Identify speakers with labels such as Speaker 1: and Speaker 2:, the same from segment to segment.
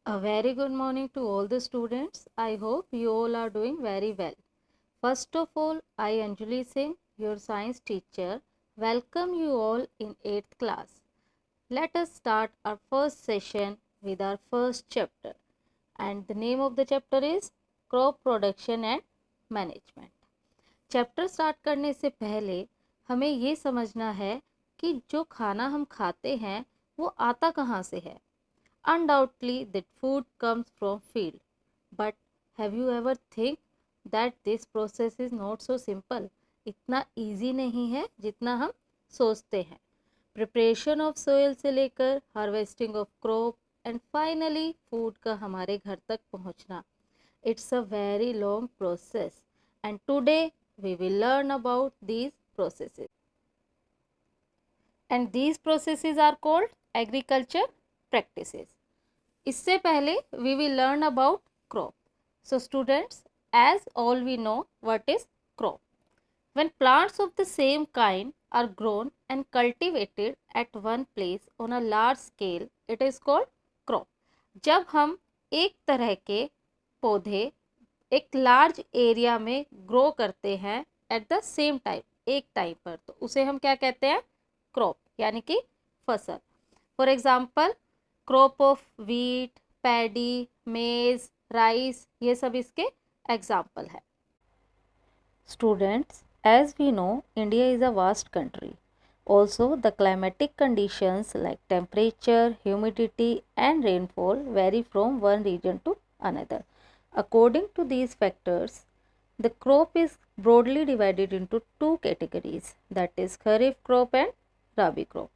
Speaker 1: A very good morning to all the students. I hope you all are doing very well. First of all, I Anjali Singh, your science teacher, welcome you all in 8th class. Let us start our first session with our first chapter. And the name of the chapter is Crop Production and Management. Chapter start करने से पहले हमें ये समझना है कि जो खाना हम खाते हैं वो आता कहाँ से है. Undoubtedly, that food comes from field. But have you ever think that this process is not so simple? इतना easy नहीं है जितना हम सोचते हैं. Preparation of soil से लेकर harvesting of crop and finally food का हमारे घर तक पहुंचना. It's a very long process and today we will learn about these processes. And these processes are called agriculture practices. इससे पहले we will learn about crop. So students, as all we know what is crop. When plants of the same kind are grown and cultivated at one place on a large scale, it is called crop. जब हम एक तरह के पौधे एक large area में grow करते हैं एट द सेम टाइम, एक टाइम पर, तो उसे हम क्या कहते हैं? क्रॉप, यानी कि फसल. For example crop of wheat, paddy, मेज, राइस, ये सब इसके एग्जाम्पल है. Students, as we know, India is a vast country. Also, the climatic conditions like temperature, humidity and rainfall vary from one region to another. According to these factors, the crop is broadly divided into two categories, that is Kharif crop and Rabi crop.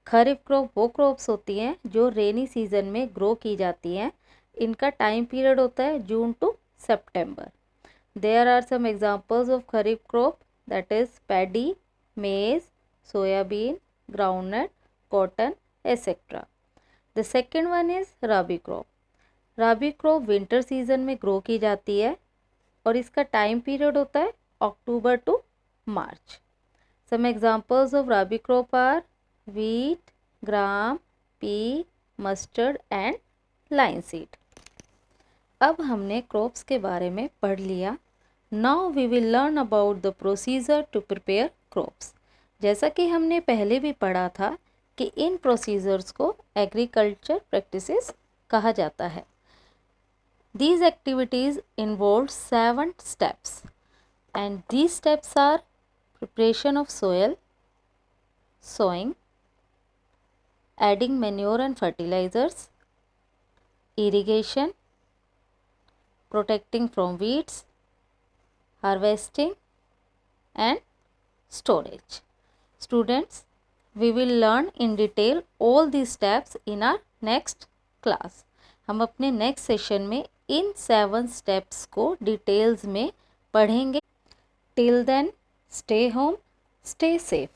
Speaker 1: Kharif crop वो crops होती हैं जो rainy season में grow की जाती हैं. इनका time period होता है जून टू सितंबर. There are some examples of kharif crop, that is paddy, maize, soybean, groundnut, cotton etcetera. The second one is rabi crop. Rabi crop winter season में ग्रो की जाती है और इसका टाइम पीरियड होता है October to March. Some examples of rabi crop are wheat, gram, pea, mustard and linseed. अब हमने क्रॉप्स के बारे में पढ़ लिया. Now we will learn about the procedure to prepare crops. जैसा कि हमने पहले भी पढ़ा था कि इन प्रोसीजर्स को एग्रीकल्चर प्रैक्टिसेस कहा जाता है. These activities involve 7 steps and these steps are preparation of soil, sowing, adding manure and fertilizers, irrigation, protecting from weeds, harvesting and storage. Students, we will learn in detail all these steps in our next class. हम अपने next session में इन 7 steps को details में पढ़ेंगे. Till then, stay home, stay safe.